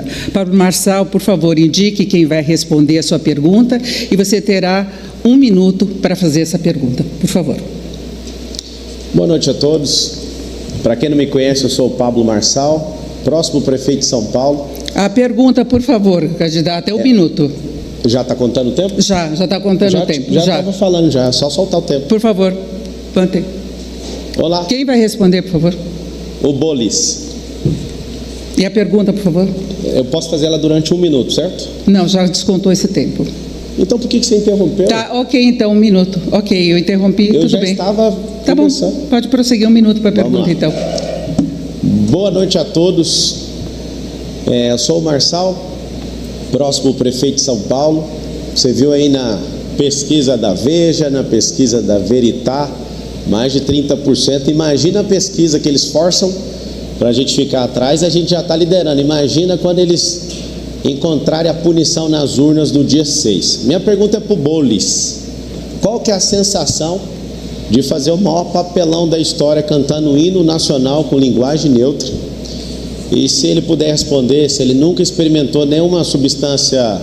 pergunta. Pablo Marçal, por favor, indique quem vai responder a sua pergunta e você terá 1 minuto para fazer essa pergunta. Por favor. Boa noite a todos. Para quem não me conhece, eu sou o Pablo Marçal, próximo prefeito de São Paulo. A pergunta, por favor, candidato, é 1 minuto. Já está contando o tempo? Já está contando o tempo. Já estava falando, já, é só soltar o tempo. Por favor, mantém. Olá. Quem vai responder, por favor? O Bolis. E a pergunta, por favor? Eu posso fazer ela durante 1 minuto, certo? Não, já descontou esse tempo. Então por que você interrompeu? Tá, ok, então 1 minuto. Ok, eu interrompi, eu tudo já bem. Estava tá conversando. Bom, pode prosseguir 1 minuto para a pergunta, então. Boa noite a todos. Eu sou o Marçal, próximo prefeito de São Paulo. Você viu aí na pesquisa da Veja, na pesquisa da Veritá, mais de 30%. Imagina a pesquisa que eles forçam para a gente ficar atrás, a gente já está liderando. Imagina quando eles encontrarem a punição nas urnas do dia 6. Minha pergunta é para o Bolis. Qual que é a sensação de fazer o maior papelão da história cantando o hino nacional com linguagem neutra? E se ele puder responder, se ele nunca experimentou nenhuma substância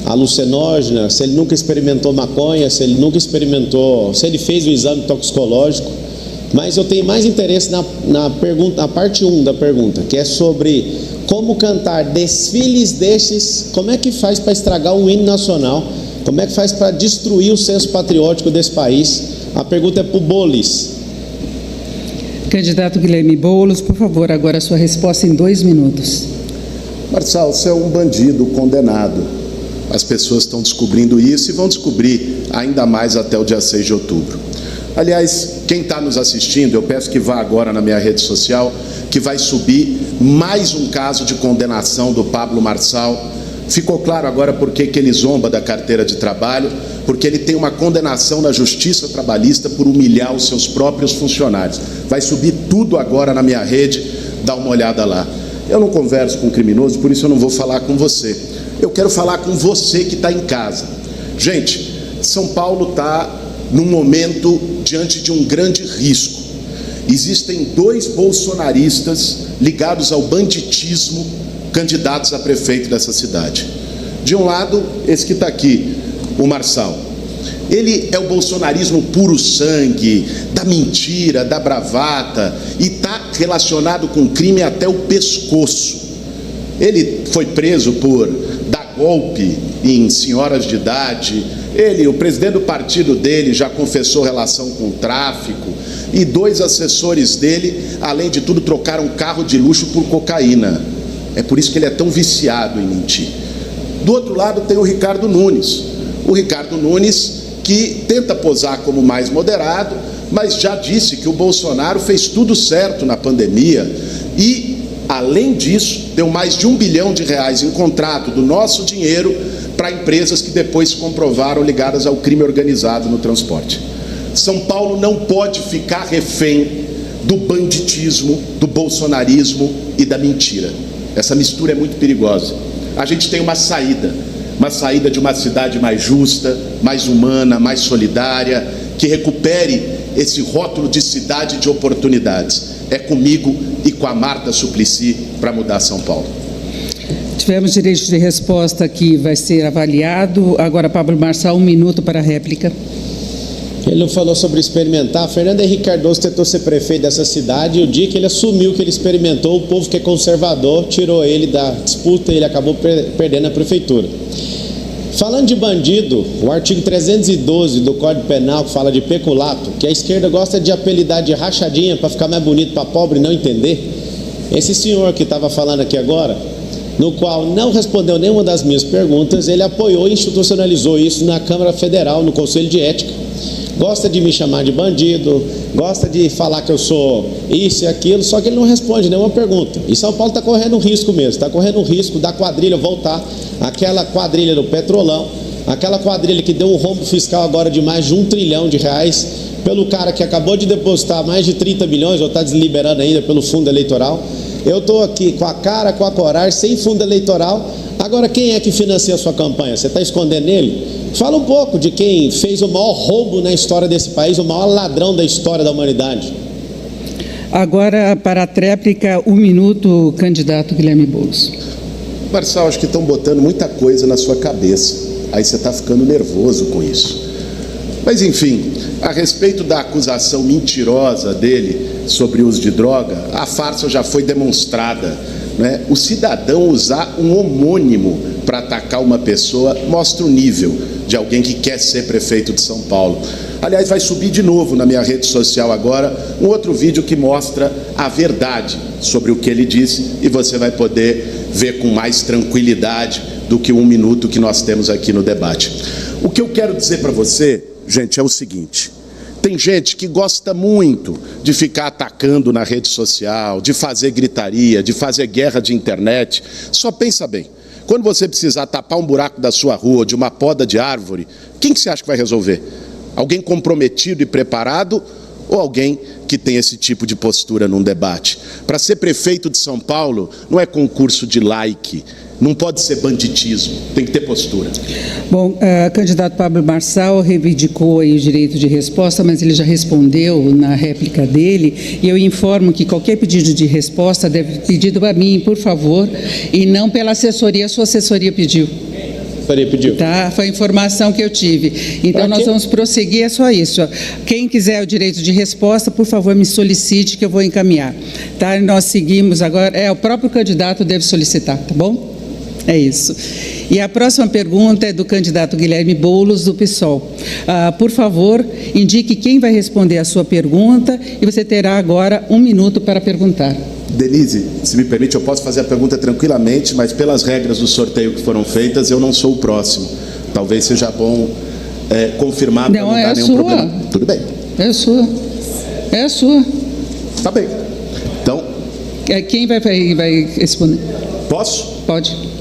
alucinógena, se ele nunca experimentou maconha, se ele nunca experimentou, se ele fez o exame toxicológico. Mas eu tenho mais interesse na pergunta, na parte 1 da pergunta, que é sobre como cantar desfiles destes, como é que faz para estragar um hino nacional, como é que faz para destruir o senso patriótico desse país. A pergunta é para o Bolis. Candidato Guilherme Boulos, por favor, agora a sua resposta em 2 minutos. Marçal, você é um bandido condenado. As pessoas estão descobrindo isso e vão descobrir ainda mais até o dia 6 de outubro. Aliás, quem está nos assistindo, eu peço que vá agora na minha rede social, que vai subir mais um caso de condenação do Pablo Marçal. Ficou claro agora por que ele zomba da carteira de trabalho, porque ele tem uma condenação na Justiça Trabalhista por humilhar os seus próprios funcionários. Vai subir tudo agora na minha rede, dá uma olhada lá. Eu não converso com criminoso, por isso eu não vou falar com você. Eu quero falar com você que está em casa. Gente, São Paulo está num momento diante de um grande risco. Existem 2 bolsonaristas ligados ao banditismo, candidatos a prefeito dessa cidade. De um lado, esse que está aqui, o Marçal. Ele é o bolsonarismo puro sangue, da mentira, da bravata, e está relacionado com crime até o pescoço. Ele foi preso por dar golpe em senhoras de idade. O presidente do partido dele, já confessou relação com o tráfico, e 2 assessores dele, além de tudo, trocaram carro de luxo por cocaína. É por isso que ele é tão viciado em mentir. Do outro lado tem o Ricardo Nunes. O Ricardo Nunes, que tenta posar como mais moderado, mas já disse que o Bolsonaro fez tudo certo na pandemia e, além disso, deu mais de R$1 bilhão em contrato do nosso dinheiro para empresas que depois se comprovaram ligadas ao crime organizado no transporte. São Paulo não pode ficar refém do banditismo, do bolsonarismo e da mentira. Essa mistura é muito perigosa. A gente tem uma saída de uma cidade mais justa, mais humana, mais solidária, que recupere esse rótulo de cidade de oportunidades. É comigo e com a Marta Suplicy para mudar São Paulo. Tivemos direito de resposta que vai ser avaliado. Agora, Pablo Marçal, 1 minuto para a réplica. Ele não falou sobre experimentar. Fernando Henrique Cardoso tentou ser prefeito dessa cidade e o dia que ele assumiu que ele experimentou, o povo que é conservador tirou ele da disputa e ele acabou perdendo a prefeitura. Falando de bandido, o artigo 312 do Código Penal, que fala de peculato, que a esquerda gosta de apelidar de rachadinha para ficar mais bonito para pobre não entender. Esse senhor que estava falando aqui agora, no qual não respondeu nenhuma das minhas perguntas, ele apoiou e institucionalizou isso na Câmara Federal, no Conselho de Ética. Gosta de me chamar de bandido, gosta de falar que eu sou isso e aquilo, só que ele não responde nenhuma pergunta. E São Paulo está correndo risco mesmo, está correndo risco da quadrilha voltar, aquela quadrilha do Petrolão, aquela quadrilha que deu um rombo fiscal agora de mais de R$1 trilhão, pelo cara que acabou de depositar mais de 30 milhões, ou está desliberando ainda pelo fundo eleitoral. Eu estou aqui com a cara, com a coragem, sem fundo eleitoral. Agora, quem é que financia a sua campanha? Você está escondendo ele? Fala um pouco de quem fez o maior roubo na história desse país, o maior ladrão da história da humanidade. Agora, para a tréplica, 1 minuto, candidato Guilherme Boulos. Marçal, acho que estão botando muita coisa na sua cabeça. Aí você está ficando nervoso com isso. Mas, enfim, a respeito da acusação mentirosa dele sobre o uso de droga, a farsa já foi demonstrada, né? O cidadão usar um homônimo para atacar uma pessoa mostra o nível de alguém que quer ser prefeito de São Paulo. Aliás, vai subir de novo na minha rede social agora um outro vídeo que mostra a verdade sobre o que ele disse e você vai poder ver com mais tranquilidade do que 1 minuto que nós temos aqui no debate. O que eu quero dizer para você, gente, é o seguinte: tem gente que gosta muito de ficar atacando na rede social, de fazer gritaria, de fazer guerra de internet. Só pensa bem, quando você precisar tapar um buraco da sua rua, de uma poda de árvore, quem que você acha que vai resolver? Alguém comprometido e preparado ou alguém que tem esse tipo de postura num debate? Para ser prefeito de São Paulo não é concurso de like, não pode ser banditismo, tem que ter postura. Bom, candidato Pablo Marçal reivindicou aí o direito de resposta, mas ele já respondeu na réplica dele, e eu informo que qualquer pedido de resposta deve ser pedido a mim, por favor, e não pela assessoria. A sua assessoria pediu. Pediu. Tá, foi a informação que eu tive. Então nós vamos prosseguir, é só isso. Quem quiser o direito de resposta, por favor, me solicite que eu vou encaminhar. Tá? Nós seguimos agora, o próprio candidato deve solicitar, tá bom? É isso. E a próxima pergunta é do candidato Guilherme Boulos, do PSOL. Por favor, indique quem vai responder a sua pergunta e você terá agora 1 minuto para perguntar. Denise, se me permite, eu posso fazer a pergunta tranquilamente, mas pelas regras do sorteio que foram feitas, eu não sou o próximo. Talvez seja bom confirmar para não dar nenhum problema. Tudo bem. É a sua. É a sua. Tá bem. Então... Quem vai responder? Posso? Pode.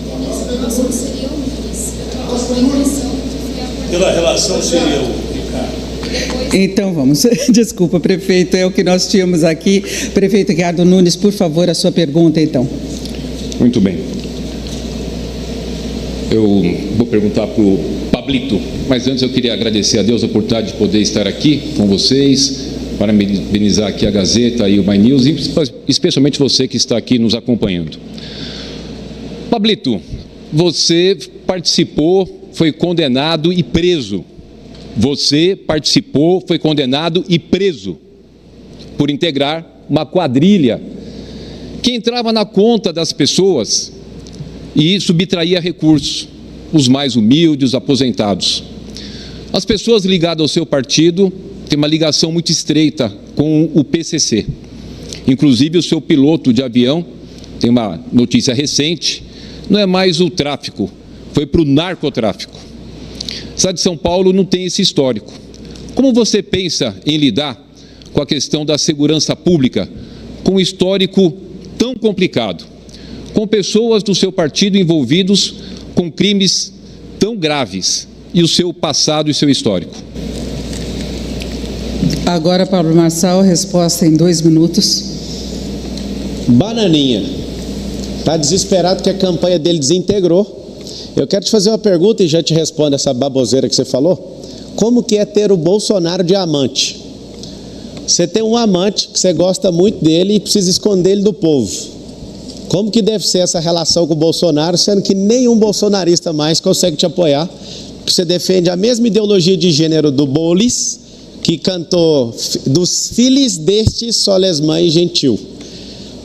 Pela relação seria o Ricardo. Então vamos. Desculpa, prefeito, é o que nós tínhamos aqui. Prefeito Ricardo Nunes, por favor, a sua pergunta, então. Muito bem. Eu vou perguntar para o Pablito, mas antes eu queria agradecer a Deus a oportunidade de poder estar aqui com vocês, parabenizar aqui a Gazeta e o My News, e especialmente você que está aqui nos acompanhando. Pablito, você participou, foi condenado e preso. Você participou, foi condenado e preso por integrar uma quadrilha que entrava na conta das pessoas e subtraía recursos, os mais humildes, os aposentados. As pessoas ligadas ao seu partido têm uma ligação muito estreita com o PCC. Inclusive o seu piloto de avião, tem uma notícia recente, não é mais o tráfico, foi para o narcotráfico. A cidade de São Paulo não tem esse histórico. Como você pensa em lidar com a questão da segurança pública, com um histórico tão complicado, com pessoas do seu partido envolvidos com crimes tão graves e o seu passado e seu histórico? Agora, Pablo Marçal, resposta em 2 minutos. Bananinha. Está desesperado que a campanha dele desintegrou. Eu quero te fazer uma pergunta e já te respondo essa baboseira que você falou. Como que é ter o Bolsonaro de amante? Você tem um amante que você gosta muito dele e precisa esconder ele do povo. Como que deve ser essa relação com o Bolsonaro, sendo que nenhum bolsonarista mais consegue te apoiar? Você defende a mesma ideologia de gênero do Boulos, que cantou dos filhos deste soles mãe gentil.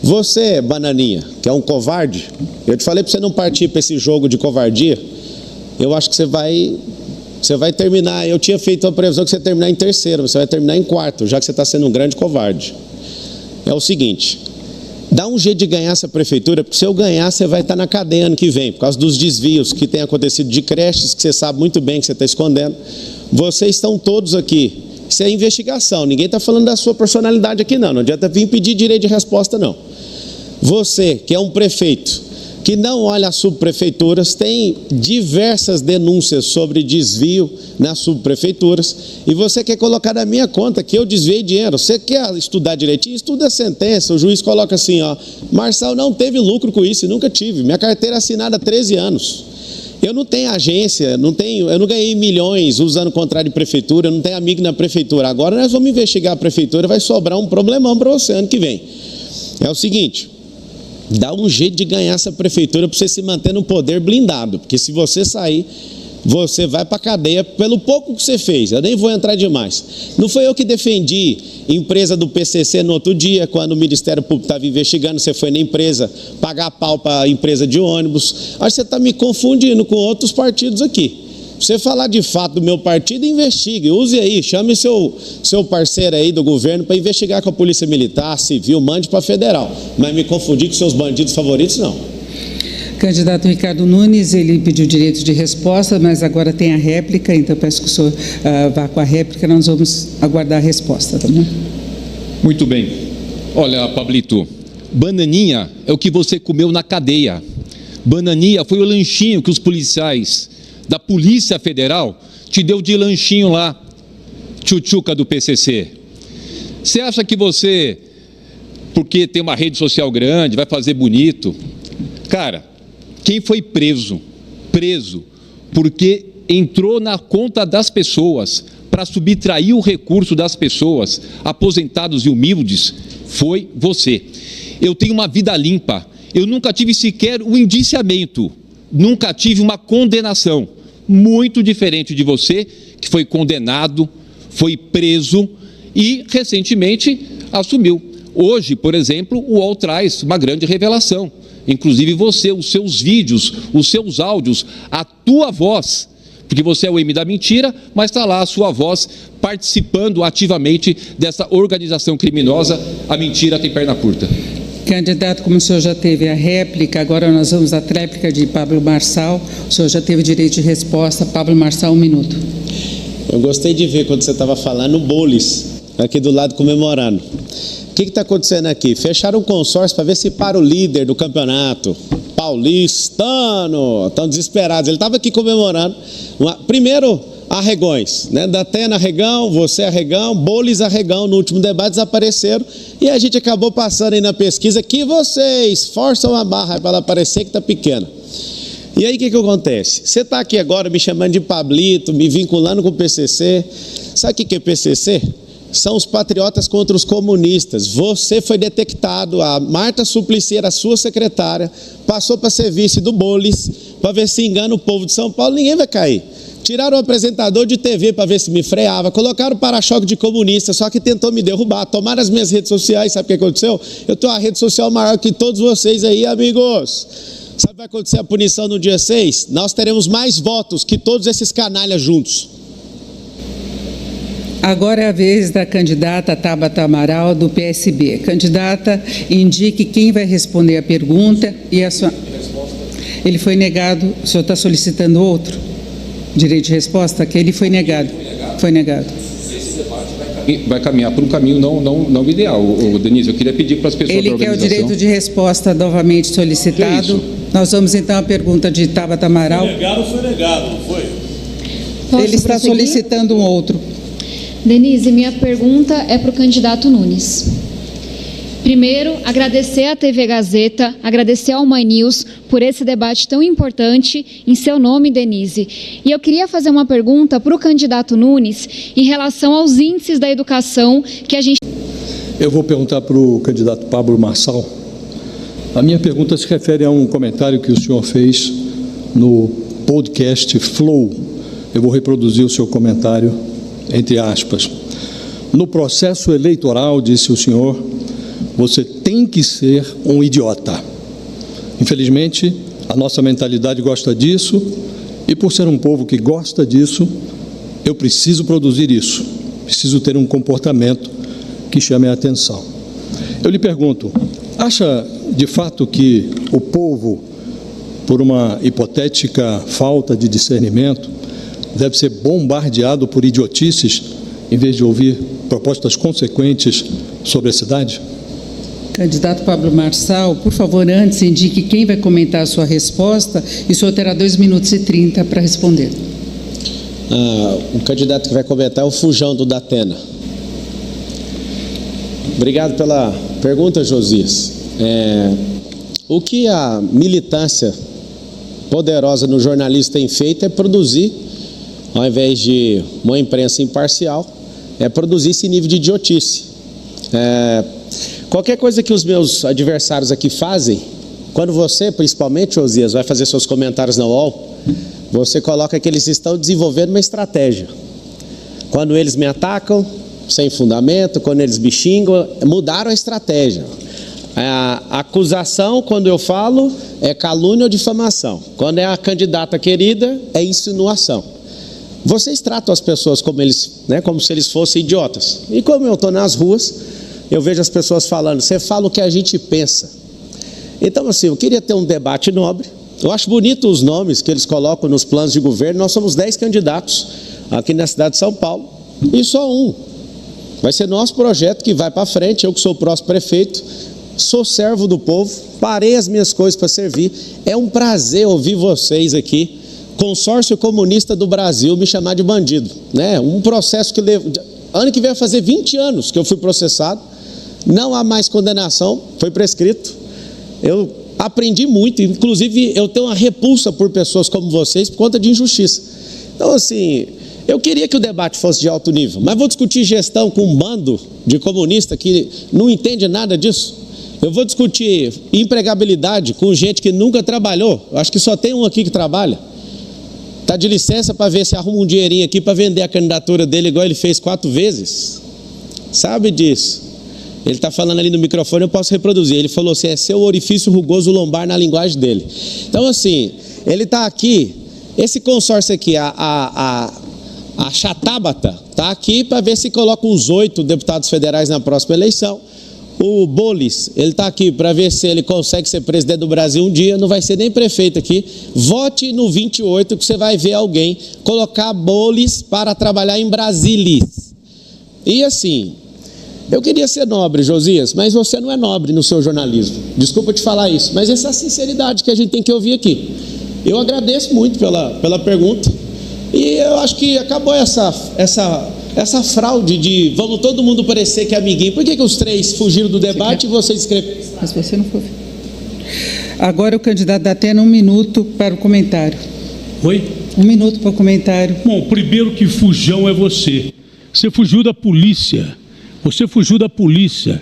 Você, Bananinha, que é um covarde, eu te falei para você não partir para esse jogo de covardia. Eu acho que você vai terminar. Eu tinha feito a previsão que você ia terminar em 3º, você vai terminar em 4º, já que você está sendo um grande covarde. É o seguinte, dá um jeito de ganhar essa prefeitura, porque se eu ganhar, você vai estar na cadeia ano que vem, por causa dos desvios que tem acontecido de creches, que você sabe muito bem que você está escondendo. Vocês estão todos aqui. Isso é investigação, ninguém está falando da sua personalidade aqui não adianta vir pedir direito de resposta não. Você, que é um prefeito, que não olha as subprefeituras, tem diversas denúncias sobre desvio nas subprefeituras, e você quer colocar na minha conta que eu desviei dinheiro. Você quer estudar direitinho? Estuda a sentença, o juiz coloca assim, Marçal não teve lucro com isso, nunca tive, minha carteira é assinada há 13 anos. Eu não tenho agência, eu não ganhei milhões usando contrato de prefeitura, eu não tenho amigo na prefeitura. Agora nós vamos investigar a prefeitura, vai sobrar um problemão para você ano que vem. É o seguinte, dá um jeito de ganhar essa prefeitura para você se manter no poder blindado, porque se você sair, você vai para a cadeia pelo pouco que você fez. Eu nem vou entrar demais. Não foi eu que defendi empresa do PCC no outro dia, quando o Ministério Público estava investigando, você foi na empresa pagar pau para a empresa de ônibus. Acho que você está me confundindo com outros partidos aqui. Você falar de fato do meu partido, investigue, use aí, chame seu parceiro aí do governo para investigar com a Polícia Militar, Civil, mande para Federal. Mas me confundir com seus bandidos favoritos, não. Candidato Ricardo Nunes, ele pediu direito de resposta, mas agora tem a réplica, então peço que o senhor vá com a réplica, nós vamos aguardar a resposta, tá bom? Muito bem. Olha, Pablito, bananinha é o que você comeu na cadeia. Bananinha foi o lanchinho que os policiais da Polícia Federal te deu de lanchinho lá, tchutchuca do PCC. Você acha que você, porque tem uma rede social grande, vai fazer bonito? Cara, quem foi preso porque entrou na conta das pessoas para subtrair o recurso das pessoas, aposentados e humildes, foi você. Eu tenho uma vida limpa, eu nunca tive sequer um indiciamento, nunca tive uma condenação, muito diferente de você, que foi condenado, foi preso e recentemente assumiu. Hoje, por exemplo, o UOL traz uma grande revelação. Inclusive você, os seus vídeos, os seus áudios, a tua voz, porque você é o M da mentira, mas está lá a sua voz participando ativamente dessa organização criminosa. A mentira tem perna curta. Candidato, como o senhor já teve a réplica, agora nós vamos à tréplica de Pablo Marçal. O senhor já teve direito de resposta. Pablo Marçal, 1 minuto. Eu gostei de ver quando você estava falando o Bolis, aqui do lado comemorando. O que está acontecendo aqui? Fecharam um consórcio para ver se para o líder do campeonato, paulistano. Estão desesperados. Ele estava aqui comemorando. Primeiro, Arregões, né? Datena Arregão, você Arregão, Bolis Arregão, no último debate desapareceram. E a gente acabou passando aí na pesquisa que vocês forçam a barra para ela parecer que está pequena. E aí o que acontece? Você está aqui agora me chamando de Pablito, me vinculando com o PCC. Sabe o que é PCC? São os patriotas contra os comunistas. Você foi detectado, a Marta Suplicy era sua secretária, passou para ser vice do Bolis, para ver se engana o povo de São Paulo, ninguém vai cair. Tiraram o apresentador de TV para ver se me freava, colocaram o para-choque de comunista, só que tentou me derrubar, tomaram as minhas redes sociais. Sabe o que aconteceu? Eu tenho uma rede social maior que todos vocês aí, amigos. Sabe o que vai acontecer a punição no dia 6? Nós teremos mais votos que todos esses canalhas juntos. Agora é a vez da candidata Tabata Amaral, do PSB. Candidata, indique quem vai responder a pergunta e a sua... Ele foi negado, o senhor está solicitando outro? Direito de resposta? Que ele foi negado. Foi negado. Esse debate vai caminhar por um caminho não ideal. Denise, eu queria pedir para as pessoas ele da organização... Ele quer o direito de resposta novamente solicitado. Nós vamos então à pergunta de Tabata Amaral. Foi negado, não foi? Posso Ele está prosseguir? solicitando um outro. Denise, minha pergunta é para o candidato Nunes. Primeiro, agradecer à TV Gazeta, agradecer ao My News por esse debate tão importante em seu nome, Denise. E eu queria fazer uma pergunta para o candidato Nunes em relação aos índices da educação que a gente... Eu vou perguntar para o candidato Pablo Marçal. A minha pergunta se refere a um comentário que o senhor fez no podcast Flow. Eu vou reproduzir o seu comentário, entre aspas. No processo eleitoral, disse o senhor, você tem que ser um idiota. Infelizmente, a nossa mentalidade gosta disso, e por ser um povo que gosta disso, eu preciso produzir isso. Preciso ter um comportamento que chame a atenção. Eu lhe pergunto, acha de fato que o povo, por uma hipotética falta de discernimento, deve ser bombardeado por idiotices, em vez de ouvir propostas consequentes sobre a cidade? Candidato Pablo Marçal, por favor, antes indique quem vai comentar a sua resposta e o senhor terá 2 minutos e 30 para responder. O candidato que vai comentar é o Fujão do Datena. Obrigado pela pergunta, Josias. O que a militância poderosa no jornalismo tem feito é produzir, ao invés de uma imprensa imparcial, é produzir esse nível de idiotice. Qualquer coisa que os meus adversários aqui fazem, quando você, principalmente, Josias, vai fazer seus comentários na UOL, você coloca que eles estão desenvolvendo uma estratégia. Quando eles me atacam, sem fundamento, quando eles me xingam, mudaram a estratégia. A acusação, quando eu falo, é calúnia ou difamação. Quando é a candidata querida, é insinuação. Vocês tratam as pessoas como eles, né, como se eles fossem idiotas. E como eu estou nas ruas, eu vejo as pessoas falando, você fala o que a gente pensa. Então, assim, eu queria ter um debate nobre. Eu acho bonito os nomes que eles colocam nos planos de governo. Nós somos 10 candidatos aqui na cidade de São Paulo, e só um. Vai ser nosso projeto que vai para frente. Eu que sou o próximo prefeito, sou servo do povo, parei as minhas coisas para servir. É um prazer ouvir vocês aqui, Consórcio Comunista do Brasil, me chamar de bandido, né? Um processo que ano que vem vai fazer 20 anos que eu fui processado, não há mais condenação, foi prescrito. Eu aprendi muito, inclusive eu tenho uma repulsa por pessoas como vocês por conta de injustiça. Então, assim, eu queria que o debate fosse de alto nível, mas vou discutir gestão com um bando de comunistas que não entende nada disso. Eu vou discutir empregabilidade com gente que nunca trabalhou. Acho que só tem um aqui que trabalha. Está de licença para ver se arruma um dinheirinho aqui para vender a candidatura dele igual ele fez 4 vezes. Sabe disso? Ele está falando ali no microfone, eu posso reproduzir. Ele falou assim, é seu orifício rugoso lombar na linguagem dele. Então, assim, ele está aqui, esse consórcio aqui, a Chatábata, está aqui para ver se coloca uns 8 deputados federais na próxima eleição. O Bolis, ele está aqui para ver se ele consegue ser presidente do Brasil um dia, não vai ser nem prefeito aqui. Vote no 28 que você vai ver alguém colocar Bolis para trabalhar em Brasília. E assim, eu queria ser nobre, Josias, mas você não é nobre no seu jornalismo. Desculpa te falar isso, mas essa é a sinceridade que a gente tem que ouvir aqui. Eu agradeço muito pela pergunta e eu acho que acabou essa fraude de vamos todo mundo parecer que é amiguinho. Por que os 3 fugiram do debate e você discrepou? Mas você não foi. Agora o candidato dá até 1 minuto para o comentário. Oi? 1 minuto para o comentário. Bom, primeiro que fujão é você. Você fugiu da polícia. Você fugiu da polícia.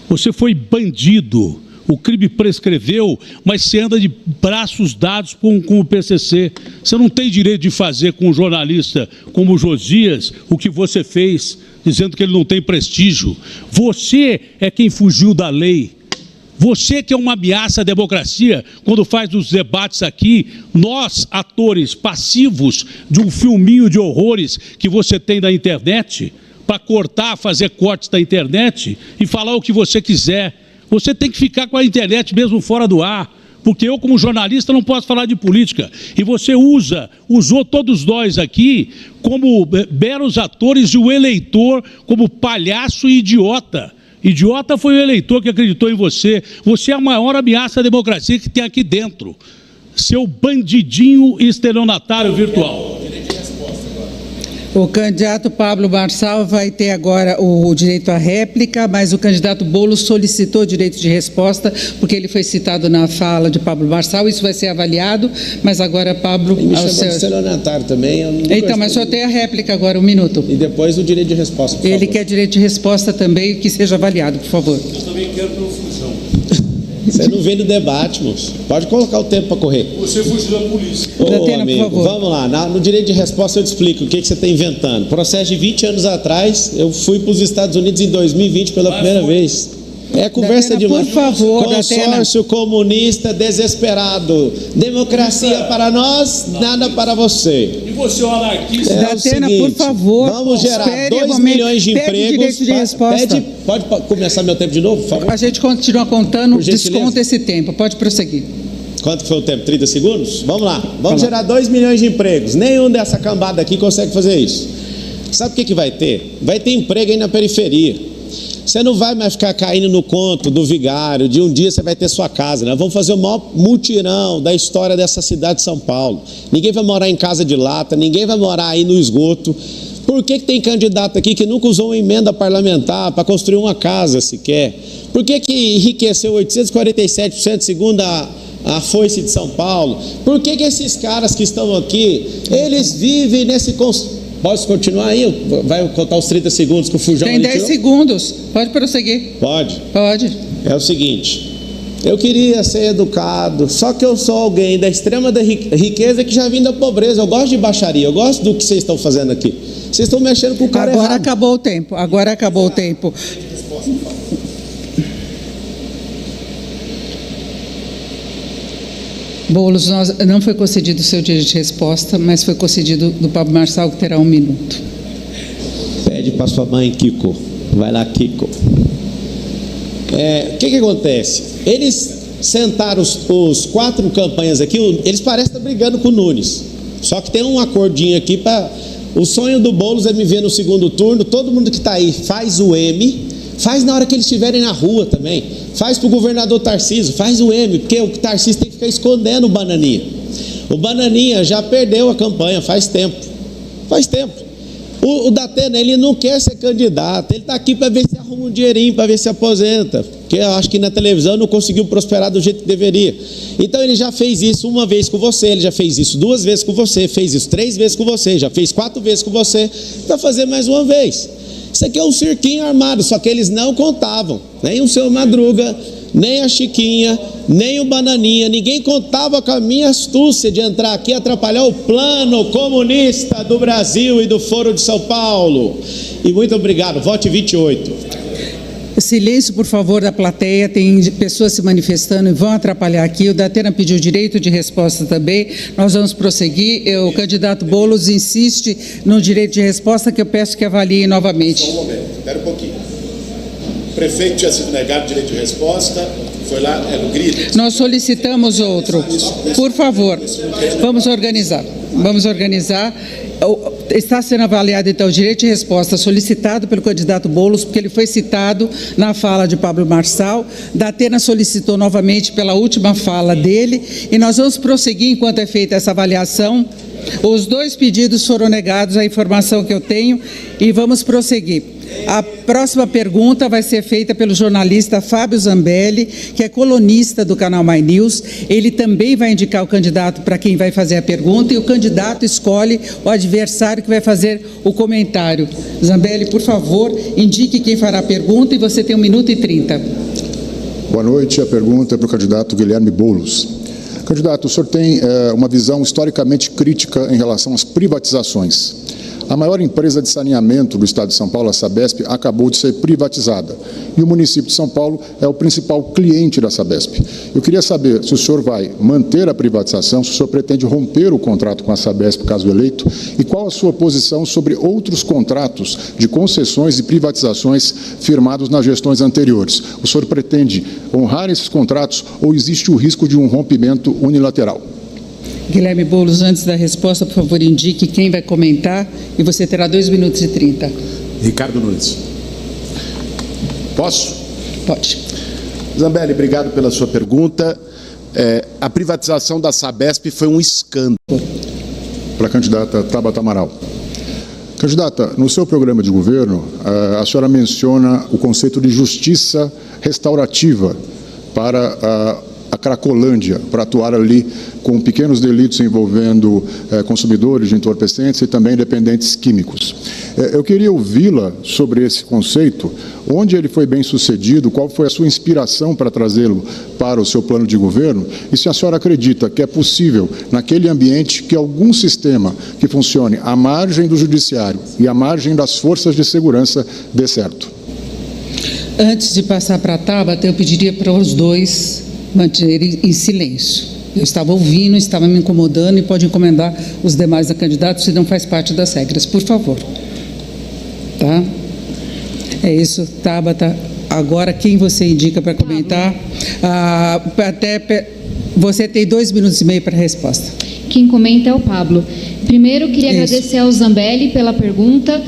Você foi bandido. O crime prescreveu, mas você anda de braços dados com o PCC. Você não tem direito de fazer com um jornalista como o Josias o que você fez, dizendo que ele não tem prestígio. Você é quem fugiu da lei. Você que é uma ameaça à democracia quando faz os debates aqui. Nós, atores passivos de um filminho de horrores que você tem na internet, para cortar, fazer cortes da internet e falar o que você quiser. Você tem que ficar com a internet mesmo fora do ar, porque eu, como jornalista, não posso falar de política. E você usou todos nós aqui como meros atores e o eleitor como palhaço e idiota. Idiota foi o eleitor que acreditou em você. Você é a maior ameaça à democracia que tem aqui dentro. Seu bandidinho estelionatário virtual. O candidato Pablo Marçal vai ter agora o direito à réplica, mas o candidato Boulos solicitou direito de resposta, porque ele foi citado na fala de Pablo Marçal, isso vai ser avaliado, mas agora Pablo... Ele me chamou de estelionatário também. Então, mas só tem a réplica agora, 1 minuto. E depois o direito de resposta, por Ele favor. quer direito de resposta também, que seja avaliado, por favor. Eu também quero pelo fujão. Você não vem no debate, moço. Pode colocar o tempo para correr. Você fugiu da polícia. Ô, Datena, amigo, por favor. vamos lá. No direito de resposta eu te explico o que você está inventando. Processo de 20 anos atrás, eu fui para os Estados Unidos em 2020 pela primeira vez. É conversa Datena, demais. por favor, Consórcio comunista desesperado. Democracia para nós, nada para você. E você é um anarquista. É o Datena, seguinte, por favor, vamos gerar espere 2 um momento. milhões de Pede empregos. direito de resposta. Pode começar meu tempo de novo, por favor? A gente continua contando, Por gentileza. desconta esse tempo. Pode prosseguir. Quanto foi o tempo? 30 segundos? Vamos lá. Vamos gerar 2 milhões de empregos. Nenhum dessa cambada aqui consegue fazer isso. Sabe o que vai ter? Vai ter emprego aí na periferia. Você não vai mais ficar caindo no conto do vigário, de um dia você vai ter sua casa. Nós vamos fazer o maior mutirão da história dessa cidade de São Paulo. Ninguém vai morar em casa de lata, ninguém vai morar aí no esgoto. Por que tem candidato aqui que nunca usou uma emenda parlamentar para construir uma casa sequer? Por que enriqueceu 847% segundo a Foice de São Paulo? Por que esses caras que estão aqui, eles vivem nesse... Posso continuar aí? Vai contar os 30 segundos que o Fujão... Tem 10 segundos. Pode prosseguir. Pode. Pode. É o seguinte, Eu queria ser educado, só que eu sou alguém da extrema da riqueza que já vim da pobreza. Eu gosto de baixaria, eu gosto do que vocês estão fazendo aqui. Vocês estão mexendo com o cara Agora errado. acabou o tempo, agora acabou o tempo. Boulos, não foi concedido o seu direito de resposta, mas foi concedido do Pablo Marçal, que terá 1 minuto. Pede para sua mãe, Kiko. Vai lá, Kiko. O que acontece? Eles sentaram os 4 campanhas aqui, eles parecem estar brigando com o Nunes. Só que tem um acordinho aqui para... O sonho do Boulos é me ver no segundo turno. Todo mundo que está aí faz o M, faz na hora que eles estiverem na rua também. Faz para o governador Tarcísio, faz o M, porque o Tarcísio tem que ficar escondendo o Bananinha. O Bananinha já perdeu a campanha faz tempo. Faz tempo. O Datena, ele não quer ser candidato, ele está aqui para ver se arruma um dinheirinho, para ver se aposenta, porque eu acho que na televisão não conseguiu prosperar do jeito que deveria. Então ele já fez isso 1 vez com você, ele já fez isso 2 vezes com você, fez isso 3 vezes com você, já fez 4 vezes com você, vai fazer mais 1 vez. Isso aqui é um cirquinho armado, só que eles não contavam, nem o seu Madruga, nem a Chiquinha, nem o Bananinha, ninguém contava com a minha astúcia de entrar aqui e atrapalhar o plano comunista do Brasil e do Foro de São Paulo. E muito obrigado, vote 28. Silêncio, por favor, da plateia, tem pessoas se manifestando e vão atrapalhar aqui. O Datena pediu direito de resposta também, nós vamos prosseguir. O candidato Boulos insiste no direito de resposta, que eu peço que avalie novamente. Só um momento, espera um pouquinho. O prefeito tinha sido negado direito de resposta, foi lá, no grito. Nós solicitamos outro. Por favor, vamos organizar. Vamos organizar. Está sendo avaliado, então, o direito de resposta solicitado pelo candidato Boulos, porque ele foi citado na fala de Pablo Marçal. Datena solicitou novamente pela última fala dele, e nós vamos prosseguir enquanto é feita essa avaliação. Os 2 pedidos foram negados, a informação que eu tenho, e vamos prosseguir. A próxima pergunta vai ser feita pelo jornalista Fábio Zambelli, que é colunista do canal My News. Ele também vai indicar o candidato para quem vai fazer a pergunta, e o candidato escolhe o adversário que vai fazer o comentário. Zambelli, por favor, indique quem fará a pergunta, e você tem 1 minuto e 30. Boa noite. A pergunta é para o candidato Guilherme Boulos. Candidato, o senhor tem uma visão historicamente crítica em relação às privatizações. A maior empresa de saneamento do estado de São Paulo, a Sabesp, acabou de ser privatizada. E o município de São Paulo é o principal cliente da Sabesp. Eu queria saber se o senhor vai manter a privatização, se o senhor pretende romper o contrato com a Sabesp, caso eleito, e qual a sua posição sobre outros contratos de concessões e privatizações firmados nas gestões anteriores. O senhor pretende honrar esses contratos ou existe o risco de um rompimento unilateral? Guilherme Boulos, antes da resposta, por favor, indique quem vai comentar, e você terá 2 minutos e 30. Ricardo Nunes. Posso? Pode. Zambelli, obrigado pela sua pergunta. A privatização da Sabesp foi um escândalo. Para a candidata Tabata Amaral. Candidata, no seu programa de governo, a senhora menciona o conceito de justiça restaurativa para a Cracolândia, para atuar ali com pequenos delitos envolvendo consumidores de entorpecentes e também dependentes químicos. Eu queria ouvi-la sobre esse conceito, onde ele foi bem sucedido, qual foi a sua inspiração para trazê-lo para o seu plano de governo, e se a senhora acredita que é possível, naquele ambiente, que algum sistema que funcione à margem do judiciário e à margem das forças de segurança dê certo. Antes de passar para a Tabata, eu pediria para os 2 manterem em silêncio. Eu estava ouvindo, estava me incomodando, e pode incomodar os demais candidatos se não faz parte das regras. Por favor. Tá? É isso, Tabata. Agora, quem você indica para comentar? Você tem 2 minutos e meio para a resposta. Quem comenta é o Pablo. Primeiro, queria agradecer ao Zambelli pela pergunta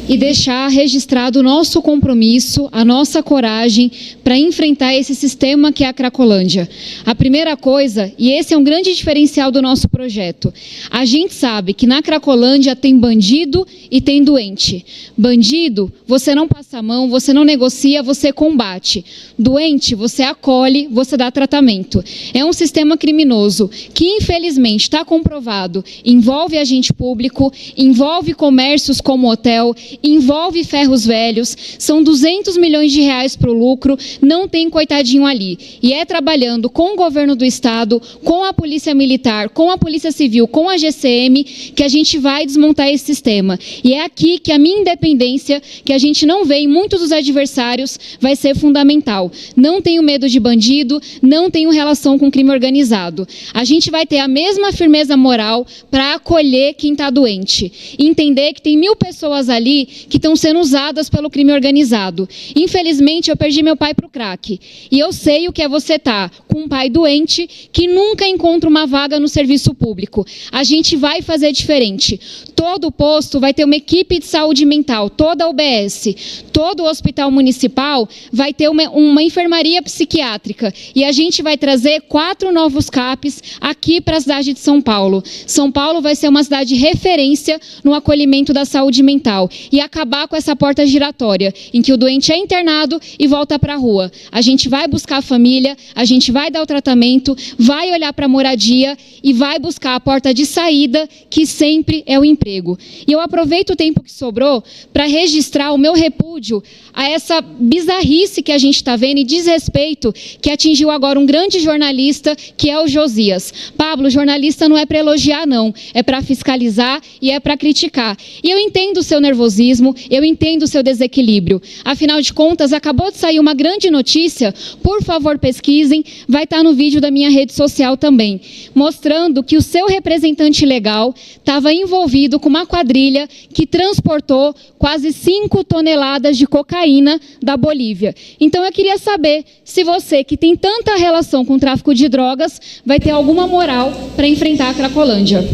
e deixar registrado o nosso compromisso, a nossa coragem para enfrentar esse sistema que é a Cracolândia. A primeira coisa, e esse é um grande diferencial do nosso projeto, a gente sabe que na Cracolândia tem bandido e tem doente. Bandido, você não passa a mão, você não negocia, você combate. Doente, você acolhe, você dá tratamento. É um sistema criminoso que, infelizmente, está comprovado, envolve agente público, envolve comércios como hotel, envolve ferros velhos, são 200 milhões de reais para o lucro, não tem coitadinho ali. E é trabalhando com o governo do estado, com a polícia militar, com a polícia civil, com a GCM, que a gente vai desmontar esse sistema. E é aqui que a minha independência, que a gente não vê em muitos dos adversários, vai ser fundamental. Não tenho medo de bandido, não tenho relação com crime organizado. A gente vai ter a mesma firmeza moral para acolher quem está doente. Entender que tem 1000 pessoas ali que estão sendo usadas pelo crime organizado. Infelizmente, eu perdi meu pai para o crack. E eu sei o que é você estar com um pai doente que nunca encontra uma vaga no serviço público. A gente vai fazer diferente. Todo posto vai ter uma equipe de saúde mental, toda a UBS, todo o hospital municipal vai ter uma enfermaria psiquiátrica. E a gente vai trazer 4 novos CAPs aqui para a cidade de São Paulo. São Paulo vai ser uma cidade de referência no acolhimento da saúde mental e acabar com essa porta giratória, em que o doente é internado e volta para a rua. A gente vai buscar a família, a gente vai dar o tratamento, vai olhar para a moradia e vai buscar a porta de saída, que sempre é o emprego. E eu aproveito o tempo que sobrou para registrar o meu repúdio a essa bizarrice que a gente está vendo e desrespeito que atingiu agora um grande jornalista, que é o Josias. Pablo, jornalista não é para elogiar, não. É para fiscalizar e é para criticar. E eu entendo o seu nervosismo, eu entendo o seu desequilíbrio. Afinal de contas, acabou de sair uma grande notícia, por favor pesquisem, vai estar no vídeo da minha rede social também, mostrando que o seu representante legal estava envolvido com uma quadrilha que transportou quase 5 toneladas de cocaína da Bolívia. Então eu queria saber se você, que tem tanta relação com o tráfico de drogas, vai ter alguma moral para enfrentar a Cracolândia.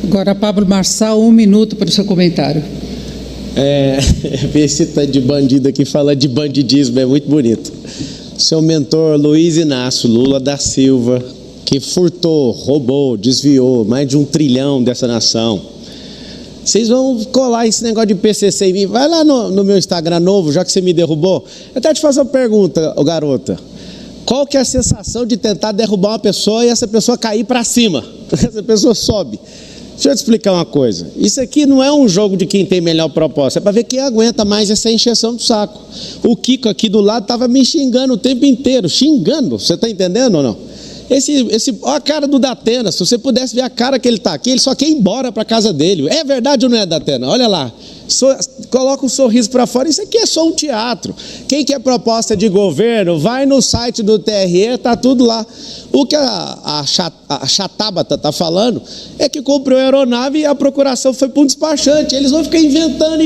Agora, Pablo Marçal, 1 minuto para o seu comentário. Ver esse tanto de bandido aqui falando de bandidismo é muito bonito. Seu mentor Luiz Inácio Lula da Silva, que furtou, roubou, desviou mais de 1 trilhão dessa nação. Vocês vão colar esse negócio de PCC em mim? Vai lá no meu Instagram novo, já que você me derrubou. Eu até te faço uma pergunta, garota. Qual que é a sensação de tentar derrubar uma pessoa e essa pessoa cair para cima? Essa pessoa sobe. Deixa eu te explicar uma coisa. Isso aqui não é um jogo de quem tem melhor proposta. É para ver quem aguenta mais essa encheção do saco. O Kiko aqui do lado estava me xingando o tempo inteiro. Xingando. Você está entendendo ou não? Olha a cara do Datena. Se você pudesse ver a cara que ele está aqui, ele só quer ir embora para casa dele. É verdade ou não é, Datena? Olha lá. Coloca um sorriso para fora. Isso aqui é só um teatro. Quem quer proposta de governo, vai no site do TRE, está tudo lá. O que a Chatábata está falando é que comprou a aeronave e a procuração foi para um despachante. Eles vão ficar inventando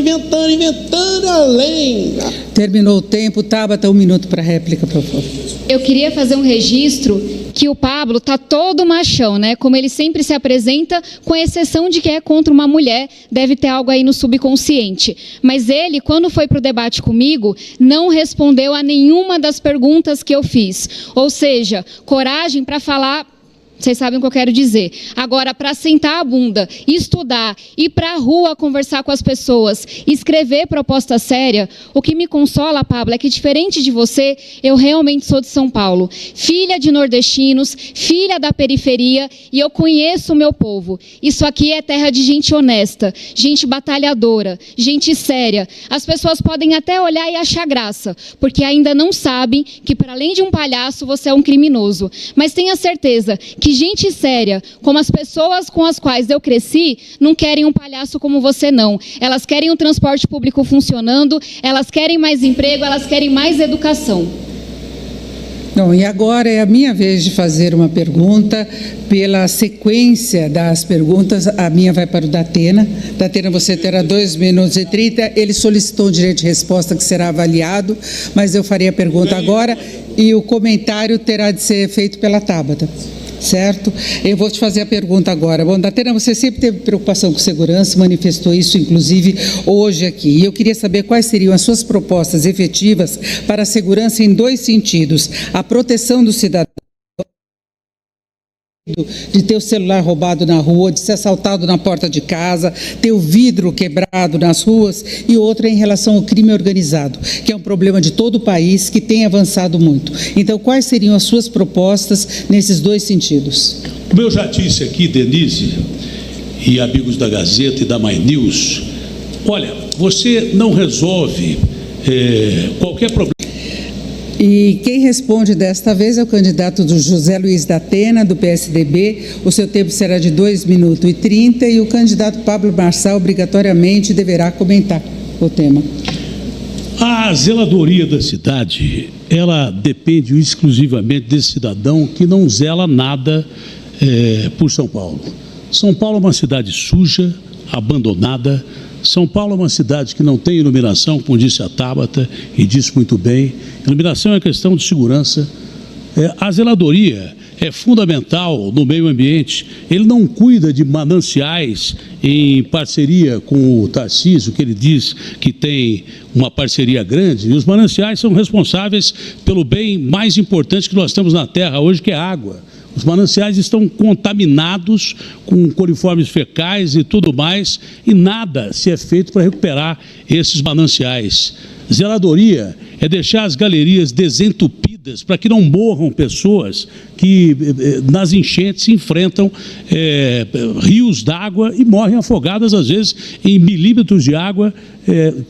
além. Terminou o tempo. Tabata, 1 minuto para a réplica, por favor. Eu queria fazer um registro que o Pablo está todo machão, né? Como ele sempre se apresenta, com exceção de que é contra uma mulher, deve ter algo aí no subconsciente. Mas ele, quando foi para o debate comigo, não respondeu a nenhuma das perguntas que eu fiz. Ou seja, coragem para falar... Vocês sabem o que eu quero dizer. Agora, para sentar a bunda, estudar, ir para a rua conversar com as pessoas, escrever proposta séria, o que me consola, Pablo, é que, diferente de você, eu realmente sou de São Paulo. Filha de nordestinos, filha da periferia, e eu conheço o meu povo. Isso aqui é terra de gente honesta, gente batalhadora, gente séria. As pessoas podem até olhar e achar graça, porque ainda não sabem que, para além de um palhaço, você é um criminoso. Mas tenha certeza que gente séria, como as pessoas com as quais eu cresci, não querem um palhaço como você, não. Elas querem um transporte público funcionando, elas querem mais emprego, elas querem mais educação. Não, e agora é a minha vez de fazer uma pergunta. Pela sequência das perguntas, a minha vai para o Datena. Datena, você terá 2 minutos e 30. Ele solicitou um direito de resposta que será avaliado, mas eu farei a pergunta agora e o comentário terá de ser feito pela Tabata. Certo? Eu vou te fazer a pergunta agora. Bom, Datena, você sempre teve preocupação com segurança, manifestou isso, inclusive, hoje aqui. E eu queria saber quais seriam as suas propostas efetivas para a segurança em 2 sentidos. A proteção do cidadão, de ter o celular roubado na rua, de ser assaltado na porta de casa, ter o vidro quebrado nas ruas, e outra em relação ao crime organizado, que é um problema de todo o país, que tem avançado muito. Então, quais seriam as suas propostas nesses 2 sentidos? Como eu já disse aqui, Denise, e amigos da Gazeta e da My News, Olha, você não resolve qualquer problema. E quem responde desta vez é o candidato do José Luiz da Atena, do PSDB. O seu tempo será de 2 minutos e 30 e o candidato Pablo Marçal obrigatoriamente deverá comentar o tema. A zeladoria da cidade, ela depende exclusivamente desse cidadão que não zela nada por São Paulo. São Paulo é uma cidade suja, abandonada. São Paulo é uma cidade que não tem iluminação, como disse a Tabata, e disse muito bem. Iluminação é questão de segurança. A zeladoria é fundamental no meio ambiente. Ele não cuida de mananciais em parceria com o Tarcísio, que ele diz que tem uma parceria grande. E os mananciais são responsáveis pelo bem mais importante que nós temos na Terra hoje, que é a água. Os mananciais estão contaminados com coliformes fecais e tudo mais, e nada se é feito para recuperar esses mananciais. Zeladoria é deixar as galerias desentupidas para que não morram pessoas que nas enchentes enfrentam rios d'água e morrem afogadas, às vezes, em milímetros de água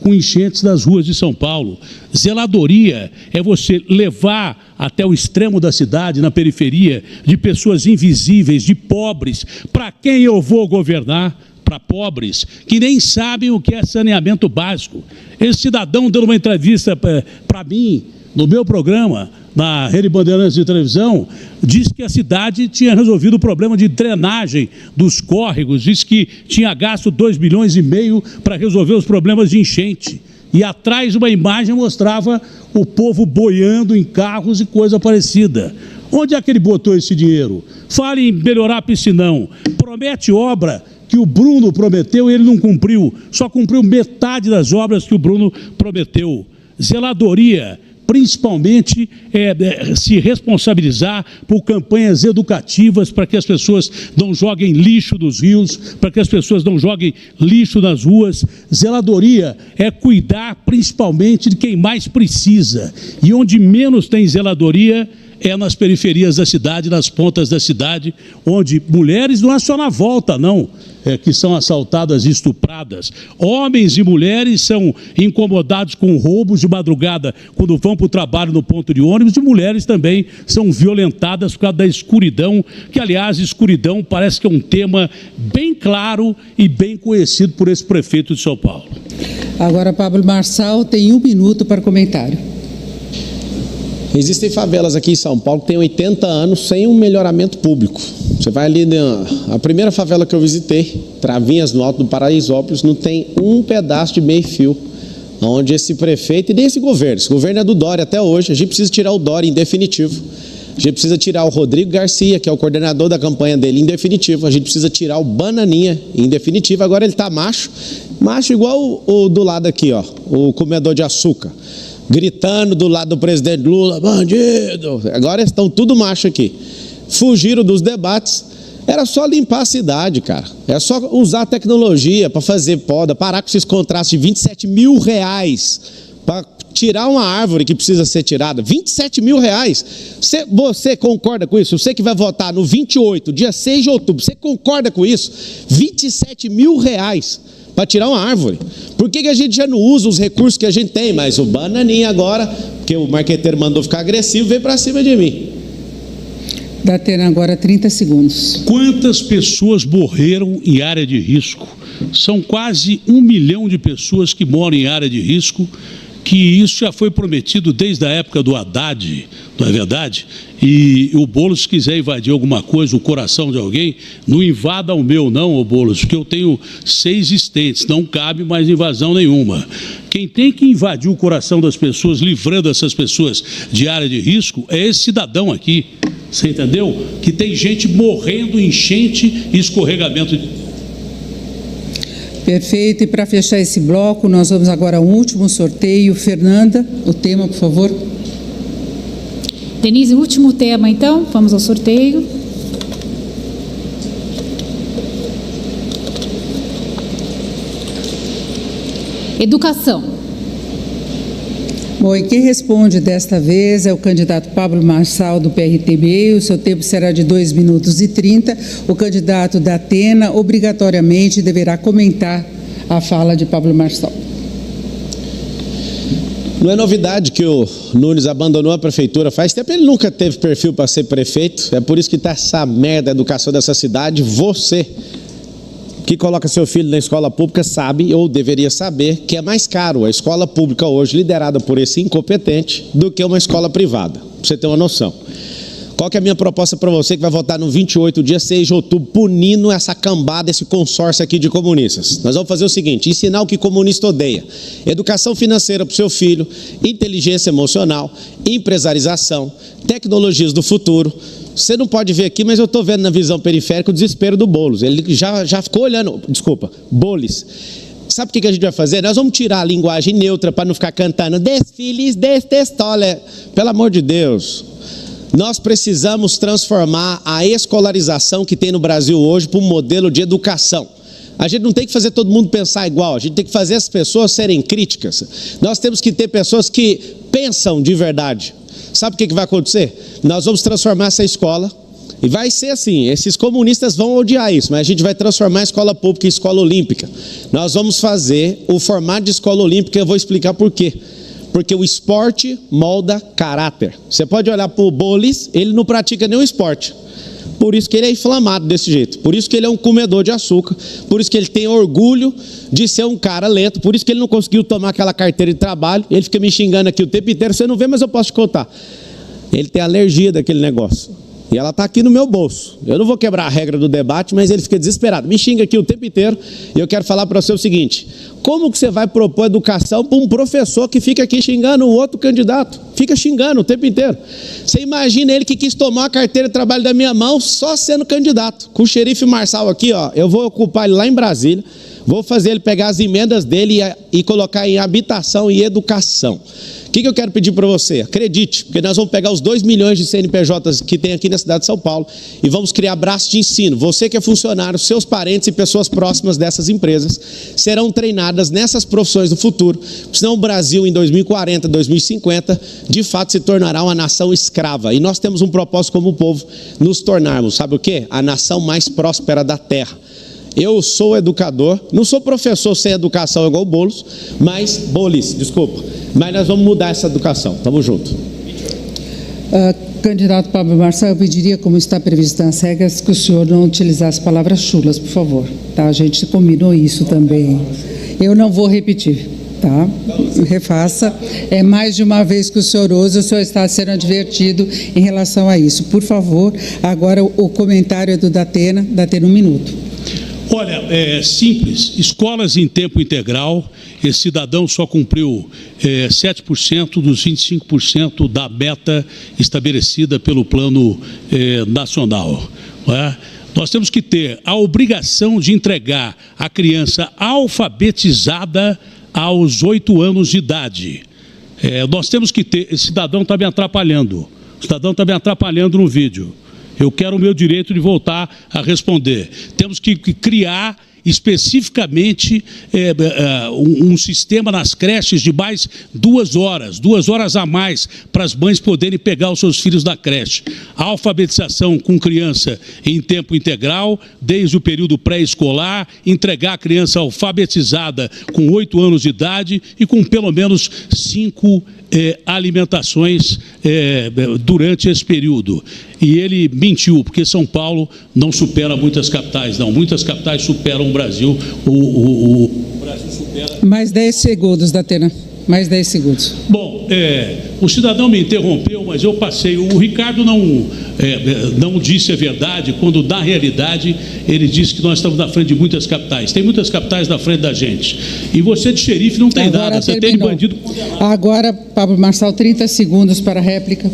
com enchentes das ruas de São Paulo. Zeladoria é você levar até o extremo da cidade, na periferia, de pessoas invisíveis, de pobres, para quem eu vou governar? Para pobres que nem sabem o que é saneamento básico. Esse cidadão deu uma entrevista para mim, no meu programa, na Rede Bandeirantes de televisão, disse que a cidade tinha resolvido o problema de drenagem dos córregos, disse que tinha gasto 2,5 milhões para resolver os problemas de enchente. E atrás uma imagem mostrava o povo boiando em carros e coisa parecida. Onde é que ele botou esse dinheiro? Fale em melhorar piscinão, promete obra que o Bruno prometeu e ele não cumpriu, só cumpriu metade das obras que o Bruno prometeu. Zeladoria, principalmente, se responsabilizar por campanhas educativas para que as pessoas não joguem lixo nos rios, para que as pessoas não joguem lixo nas ruas. Zeladoria é cuidar principalmente de quem mais precisa, e onde menos tem zeladoria é nas periferias da cidade, nas pontas da cidade, onde mulheres não é só na volta, não, que são assaltadas e estupradas. Homens e mulheres são incomodados com roubos de madrugada quando vão para o trabalho no ponto de ônibus, e mulheres também são violentadas por causa da escuridão, que, aliás, escuridão parece que é um tema bem claro e bem conhecido por esse prefeito de São Paulo. Agora, Pablo Marçal tem 1 minuto para comentário. Existem favelas aqui em São Paulo que têm 80 anos sem um melhoramento público. Você vai ali a primeira favela que eu visitei, Travinhas, no Alto do Paraisópolis, não tem um pedaço de meio-fio, onde esse prefeito e nem esse governo é do Dória até hoje. A gente precisa tirar o Dória em definitivo. A gente precisa tirar o Rodrigo Garcia, que é o coordenador da campanha dele, em definitivo. A gente precisa tirar o Bananinha, em definitivo. Agora ele está macho igual o do lado aqui, ó, o comedor de açúcar, gritando do lado do presidente Lula, bandido. Agora estão tudo macho aqui. Fugiram dos debates. Era só limpar a cidade, cara. É só usar a tecnologia para fazer poda, parar com esses contratos de R$27 mil para tirar uma árvore que precisa ser tirada. R$27 mil. Você concorda com isso? Você que vai votar no 28, dia 6 de outubro, você concorda com isso? R$27 mil para tirar uma árvore. Por que a gente já não usa os recursos que a gente tem? Mas o Bananinha agora, porque o marqueteiro mandou ficar agressivo, veio para cima de mim. Da Atena agora 30 segundos. Quantas pessoas morreram em área de risco? São quase 1 milhão de pessoas que moram em área de risco, que isso já foi prometido desde a época do Haddad, não é verdade? E o Boulos, se quiser invadir alguma coisa, o coração de alguém, não invada o meu não, o Boulos, porque eu tenho 6 estentes, não cabe mais invasão nenhuma. Quem tem que invadir o coração das pessoas, livrando essas pessoas de área de risco, é esse cidadão aqui, você entendeu? Que tem gente morrendo, enchente e escorregamento de... Perfeito, e para fechar esse bloco, nós vamos agora ao último sorteio. Fernanda, o tema, por favor. Denise, último tema, então, vamos ao sorteio. Educação. Bom, e quem responde desta vez é o candidato Pablo Marçal, do PRTB. O seu tempo será de 2 minutos e 30. O candidato da Atena obrigatoriamente deverá comentar a fala de Pablo Marçal. Não é novidade que o Nunes abandonou a prefeitura faz tempo, ele nunca teve perfil para ser prefeito, é por isso que está essa merda a educação dessa cidade. Você que coloca seu filho na escola pública sabe, ou deveria saber, que é mais caro a escola pública hoje, liderada por esse incompetente, do que uma escola privada, para você ter uma noção. Qual que é a minha proposta para você que vai votar no 28, dia 6 de outubro, punindo essa cambada, esse consórcio aqui de comunistas? Nós vamos fazer o seguinte, ensinar o que comunista odeia. Educação financeira para o seu filho, inteligência emocional, empresarização, tecnologias do futuro. Você não pode ver aqui, mas eu estou vendo na visão periférica o desespero do Boulos. Ele já ficou olhando, Boulos. Sabe o que a gente vai fazer? Nós vamos tirar a linguagem neutra para não ficar cantando desfiles destestola. Pelo amor de Deus. Nós precisamos transformar a escolarização que tem no Brasil hoje para um modelo de educação. A gente não tem que fazer todo mundo pensar igual, a gente tem que fazer as pessoas serem críticas. Nós temos que ter pessoas que pensam de verdade. Sabe o que vai acontecer? Nós vamos transformar essa escola, e vai ser assim, esses comunistas vão odiar isso, mas a gente vai transformar a escola pública em escola olímpica. Nós vamos fazer o formato de escola olímpica, eu vou explicar por quê. Porque o esporte molda caráter. Você pode olhar para o Boulos, ele não pratica nenhum esporte. Por isso que ele é inflamado desse jeito. Por isso que ele é um comedor de açúcar. Por isso que ele tem orgulho de ser um cara lento. Por isso que ele não conseguiu tomar aquela carteira de trabalho. Ele fica me xingando aqui o tempo inteiro. Você não vê, mas eu posso te contar. Ele tem alergia daquele negócio. E ela está aqui no meu bolso. Eu não vou quebrar a regra do debate, mas ele fica desesperado. Me xinga aqui o tempo inteiro. E eu quero falar para você o seguinte. Como que você vai propor educação para um professor que fica aqui xingando o outro candidato? Fica xingando o tempo inteiro. Você imagina ele que quis tomar a carteira de trabalho da minha mão só sendo candidato. Com o xerife Marçal aqui, ó, eu vou ocupar ele lá em Brasília. Vou fazer ele pegar as emendas dele e colocar em habitação e educação. O que eu quero pedir para você? Acredite, porque nós vamos pegar os 2 milhões de CNPJs que tem aqui na cidade de São Paulo e vamos criar braços de ensino. Você que é funcionário, seus parentes e pessoas próximas dessas empresas serão treinadas nessas profissões do futuro, senão o Brasil em 2040, 2050, de fato se tornará uma nação escrava. E nós temos um propósito como povo, nos tornarmos, sabe o quê? A nação mais próspera da terra. Eu sou educador, não sou professor sem educação igual o Boulos, mas nós vamos mudar essa educação. Tamo junto. Candidato Pablo Marçal, eu pediria, como está previsto nas regras, que o senhor não utilizasse palavras chulas, por favor. Tá? A gente combinou isso também. Eu não vou repetir, tá? Refaça. É mais de uma vez que o senhor usa, está sendo advertido em relação a isso. Por favor, agora o comentário é do Datena, 1 minuto. Olha, é simples, escolas em tempo integral, esse cidadão só cumpriu 7% dos 25% da meta estabelecida pelo plano nacional. Não é? Nós temos que ter a obrigação de entregar a criança alfabetizada aos 8 anos de idade. Nós temos que ter, esse cidadão está me atrapalhando, no vídeo. Eu quero o meu direito de voltar a responder. Temos que criar especificamente um sistema nas creches de mais 2 horas a mais, para as mães poderem pegar os seus filhos da creche. A alfabetização com criança em tempo integral, desde o período pré-escolar, entregar a criança alfabetizada com 8 anos de idade e com pelo menos 5 alimentações durante esse período. E ele mentiu, porque São Paulo não supera muitas capitais, não. Muitas capitais superam o Brasil. O Brasil supera... Mais 10 segundos, Datena. Mais 10 segundos. Bom, o cidadão me interrompeu, mas eu passei. O Ricardo não disse a verdade, quando na realidade ele disse que nós estamos na frente de muitas capitais. Tem muitas capitais na frente da gente. E você de xerife não tem agora nada, você tem de bandido condenado. Agora, Pablo Marçal, 30 segundos para a réplica.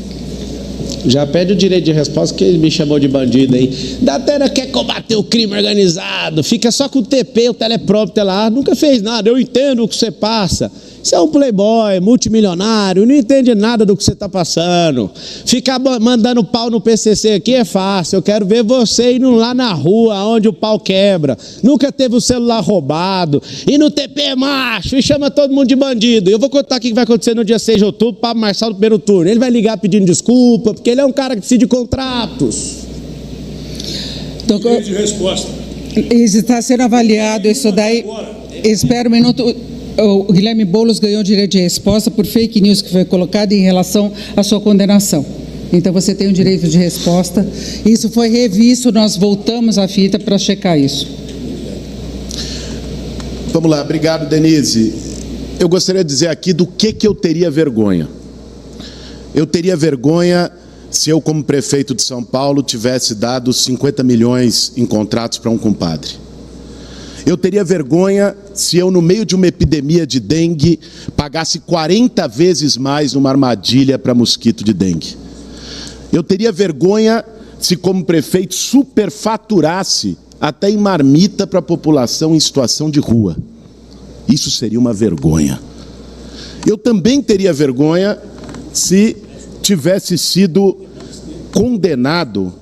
Já pede o direito de resposta, que ele me chamou de bandido aí. Datena quer combater o crime organizado, fica só com o TP, o teleprompter lá, nunca fez nada, eu entendo o que você passa. Você é um playboy, multimilionário, não entende nada do que você está passando. Ficar mandando pau no PCC aqui é fácil, eu quero ver você indo lá na rua, onde o pau quebra. Nunca teve o celular roubado, e no TP é macho, e chama todo mundo de bandido. Eu vou contar o que vai acontecer no dia 6 de outubro, Pablo Marçal do primeiro turno. Ele vai ligar pedindo desculpa, porque ele é um cara que decide contratos. Direito de resposta. Está sendo avaliado isso daí. Espera um minuto. O Guilherme Boulos ganhou direito de resposta por fake news que foi colocada em relação à sua condenação. Então você tem o direito de resposta. Isso foi revisto, nós voltamos à fita para checar isso. Vamos lá, obrigado, Denise. Eu gostaria de dizer aqui do que eu teria vergonha. Eu teria vergonha se eu, como prefeito de São Paulo, tivesse dado 50 milhões em contratos para um compadre. Eu teria vergonha se eu, no meio de uma epidemia de dengue, pagasse 40 vezes mais numa armadilha para mosquito de dengue. Eu teria vergonha se, como prefeito, superfaturasse até em marmita para a população em situação de rua. Isso seria uma vergonha. Eu também teria vergonha se tivesse sido condenado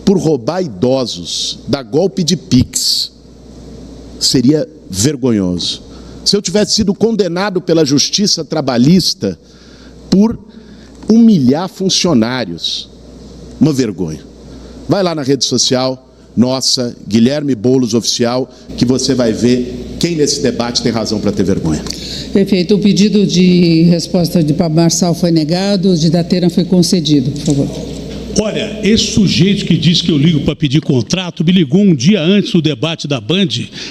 por roubar idosos, dar golpe de Pix. Seria vergonhoso. Se eu tivesse sido condenado pela Justiça Trabalhista por humilhar funcionários. Uma vergonha. Vai lá na rede social, nossa, Guilherme Boulos Oficial, que você vai ver quem nesse debate tem razão para ter vergonha. Perfeito. O pedido de resposta de Pablo Marçal foi negado, o de Datena foi concedido, por favor. Olha, esse sujeito que diz que eu ligo para pedir contrato, me ligou um dia antes do debate da Band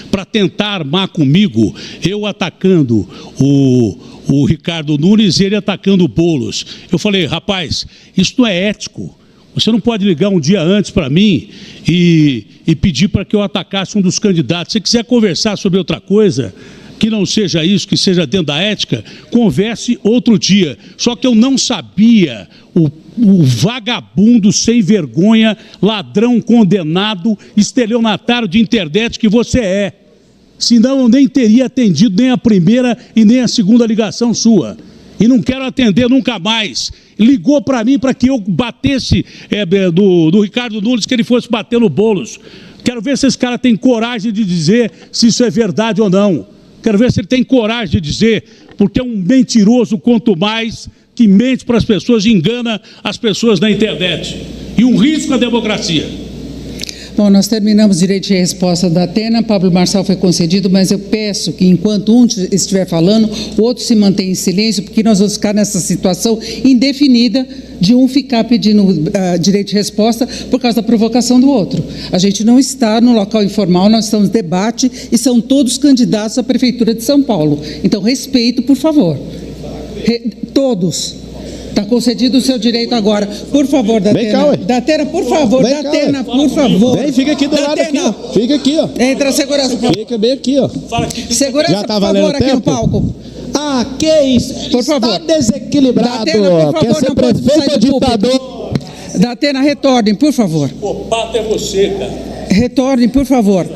para tentar armar comigo, eu atacando o Ricardo Nunes e ele atacando o Boulos. Eu falei, rapaz, isso não é ético. Você não pode ligar um dia antes para mim e pedir para que eu atacasse um dos candidatos. Se você quiser conversar sobre outra coisa, que não seja isso, que seja dentro da ética, converse outro dia. Só que eu não sabia o vagabundo sem vergonha, ladrão condenado, estelionatário de internet que você é. Senão eu nem teria atendido nem a primeira e nem a segunda ligação sua. E não quero atender nunca mais. Ligou para mim para que eu batesse do Ricardo Nunes, que ele fosse bater no Boulos. Quero ver se esse cara tem coragem de dizer se isso é verdade ou não. Quero ver se ele tem coragem de dizer, porque é um mentiroso quanto mais, que mente para as pessoas e engana as pessoas na internet. E um risco à democracia. Bom, nós terminamos o direito de resposta da Datena, Pablo Marçal foi concedido, mas eu peço que enquanto um estiver falando, o outro se mantenha em silêncio, porque nós vamos ficar nessa situação indefinida de um ficar pedindo direito de resposta por causa da provocação do outro. A gente não está no local informal, nós estamos em debate e são todos candidatos à Prefeitura de São Paulo. Então, respeito, por favor. Todos. Está concedido o seu direito agora. Por favor, Datena. Datena, por favor. Datena, por favor. Vem, fica aqui do lado aqui, ó. Fica aqui, ó. Entra a segurança. Fica bem aqui, ó. Segurança, já tá por favor, aqui no palco. Ah, que isso? Por Está favor. desequilibrado. Datena, por favor, quer ser não pode prefeito sair ou do púlpito. ditador? Datena, retornem, por favor. O pato é você, cara. Retornem, por favor.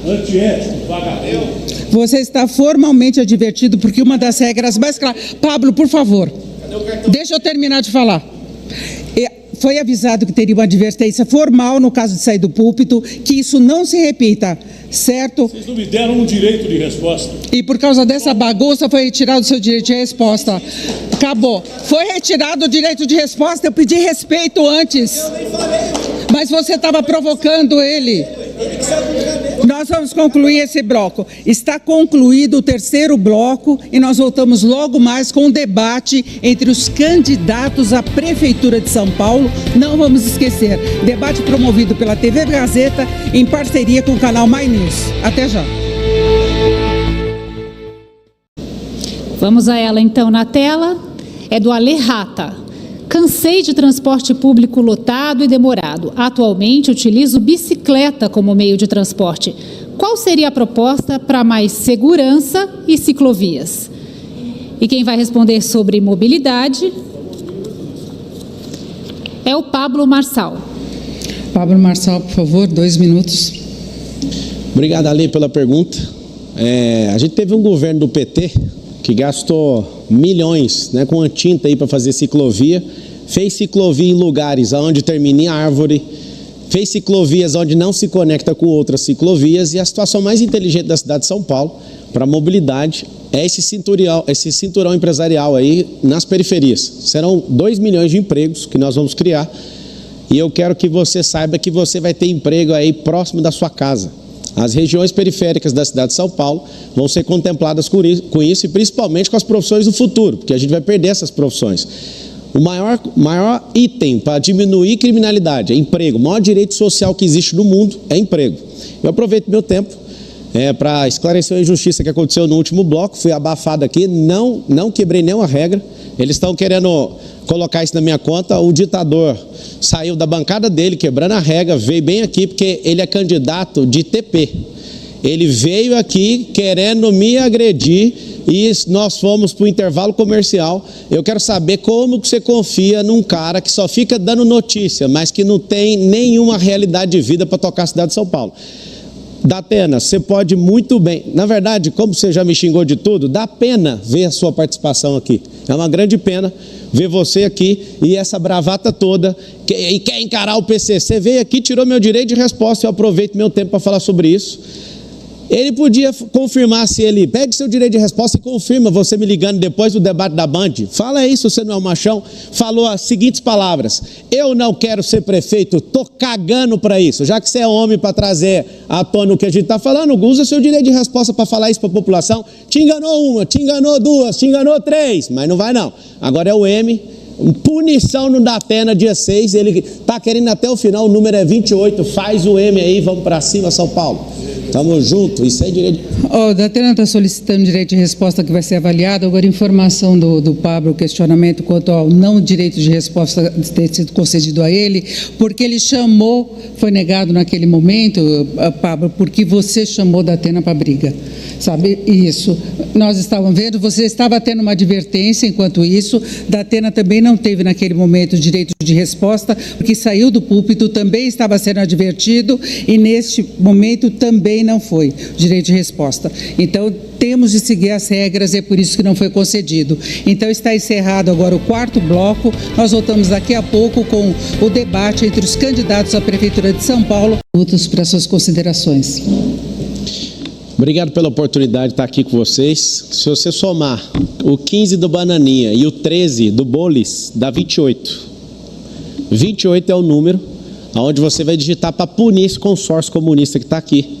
Antiético, vagabundo. Você está formalmente advertido, porque uma das regras mais claras... Pablo, por favor. Deixa eu terminar de falar. Foi avisado que teria uma advertência formal no caso de sair do púlpito, que isso não se repita, certo? Vocês não me deram um direito de resposta. E por causa dessa bagunça foi retirado o seu direito de resposta. Acabou. Foi retirado o direito de resposta, eu pedi respeito antes. Mas você estava provocando ele. Nós vamos concluir esse bloco. Está concluído o terceiro bloco e nós voltamos logo mais com um debate entre os candidatos à Prefeitura de São Paulo. Não vamos esquecer, debate promovido pela TV Gazeta em parceria com o canal My News. Até já. Vamos a ela então na tela. É do Ale Rata. Cansei de transporte público lotado e demorado. Atualmente utilizo bicicleta como meio de transporte. Qual seria a proposta para mais segurança e ciclovias? E quem vai responder sobre mobilidade é o Pablo Marçal. Pablo Marçal, por favor, 2 minutos. Obrigado, Ale, pela pergunta. A gente teve um governo do PT que gastou milhões, né, com a tinta aí para fazer ciclovia, fez ciclovia em lugares onde termina em árvore, fez ciclovias onde não se conecta com outras ciclovias, e a situação mais inteligente da cidade de São Paulo para mobilidade é esse cinturão empresarial aí nas periferias. Serão 2 milhões de empregos que nós vamos criar, e eu quero que você saiba que você vai ter emprego aí próximo da sua casa. As regiões periféricas da cidade de São Paulo vão ser contempladas com isso e principalmente com as profissões do futuro, porque a gente vai perder essas profissões. O maior item para diminuir criminalidade é emprego. O maior direito social que existe no mundo é emprego. Eu aproveito meu tempo para esclarecer a injustiça que aconteceu no último bloco. Fui abafado aqui, não quebrei nenhuma regra. Eles estão querendo colocar isso na minha conta. O ditador saiu da bancada dele, quebrando a regra, veio bem aqui porque ele é candidato de TP. Ele veio aqui querendo me agredir e nós fomos para o intervalo comercial. Eu quero saber como que você confia num cara que só fica dando notícia, mas que não tem nenhuma realidade de vida para tocar a cidade de São Paulo. Datena, você pode muito bem. Na verdade, como você já me xingou de tudo, dá pena ver a sua participação aqui. É uma grande pena ver você aqui e essa bravata toda e quer encarar o PC. Você veio aqui, tirou meu direito de resposta. Eu aproveito meu tempo para falar sobre isso. Ele podia confirmar se ele pede seu direito de resposta e confirma você me ligando depois do debate da Band. Fala isso, você não é um machão. Falou as seguintes palavras: eu não quero ser prefeito, tô cagando para isso. Já que você é homem para trazer à tona o que a gente está falando, usa seu direito de resposta para falar isso para a população. Te enganou uma, te enganou duas, te enganou três, mas não vai não. Agora é o M. Punição no Datena, dia 6. Ele está querendo até o final, o número é 28. Faz o M aí, vamos para cima, São Paulo. Tamo junto, isso é direito. O Datena está solicitando direito de resposta que vai ser avaliado. Agora, informação do Pablo, questionamento quanto ao não direito de resposta ter sido concedido a ele, porque ele chamou, foi negado naquele momento, Pablo, porque você chamou Datena para briga. Sabe, isso. Nós estávamos vendo, você estava tendo uma advertência enquanto isso. Datena também não teve naquele momento direito de resposta, porque saiu do púlpito, também estava sendo advertido e neste momento também não foi direito de resposta. Então, temos de seguir as regras, é por isso que não foi concedido. Então, está encerrado agora o quarto bloco. Nós voltamos daqui a pouco com o debate entre os candidatos à Prefeitura de São Paulo. Outros para suas considerações. Obrigado pela oportunidade de estar aqui com vocês. Se você somar o 15 do Bananinha e o 13 do Bolis, dá 28. 28 é o número onde você vai digitar para punir esse consórcio comunista que está aqui.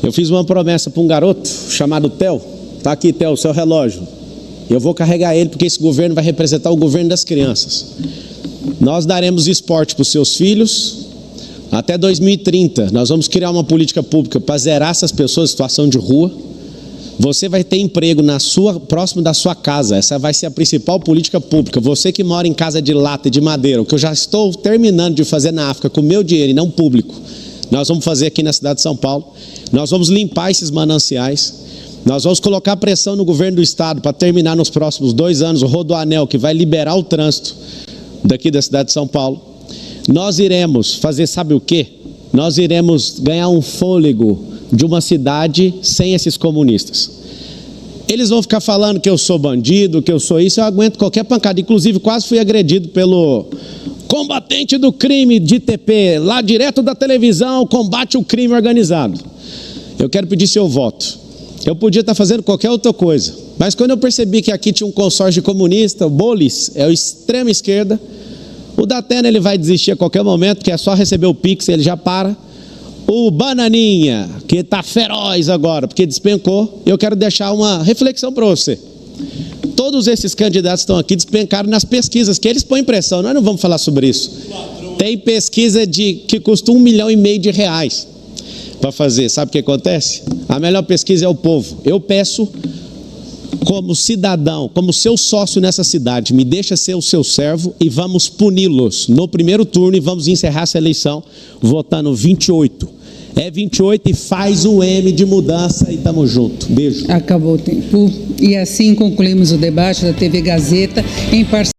Eu fiz uma promessa para um garoto chamado Theo. Está aqui, Theo, o seu relógio. Eu vou carregar ele porque esse governo vai representar o governo das crianças. Nós daremos esporte para os seus filhos. Até 2030, nós vamos criar uma política pública para zerar essas pessoas em situação de rua. Você vai ter emprego próximo da sua casa. Essa vai ser a principal política pública. Você que mora em casa de lata e de madeira, o que eu já estou terminando de fazer na África com meu dinheiro e não público, nós vamos fazer aqui na cidade de São Paulo. Nós vamos limpar esses mananciais. Nós vamos colocar pressão no governo do estado para terminar nos próximos 2 anos o Rodoanel, que vai liberar o trânsito daqui da cidade de São Paulo. Nós iremos fazer, sabe o quê? Nós iremos ganhar um fôlego de uma cidade sem esses comunistas. Eles vão ficar falando que eu sou bandido, que eu sou isso, eu aguento qualquer pancada. Inclusive, quase fui agredido pelo combatente do crime de TP, lá direto da televisão, combate o crime organizado. Eu quero pedir seu voto. Eu podia estar fazendo qualquer outra coisa, mas quando eu percebi que aqui tinha um consórcio de comunista, o Bolis é a extrema esquerda. O Datena ele vai desistir a qualquer momento, que é só receber o Pix, ele já para. O Bananinha, que está feroz agora, porque despencou. Eu quero deixar uma reflexão para você. Todos esses candidatos que estão aqui despencaram nas pesquisas, que eles põem pressão. Nós não vamos falar sobre isso. Tem pesquisa que custa R$1,5 milhão para fazer. Sabe o que acontece? A melhor pesquisa é o povo. Eu peço, como cidadão, como seu sócio nessa cidade, me deixa ser o seu servo e vamos puni-los no primeiro turno e vamos encerrar essa eleição votando 28. É 28 e faz o M de mudança e tamo junto. Beijo. Acabou o tempo. E assim concluímos o debate da TV Gazeta em parceria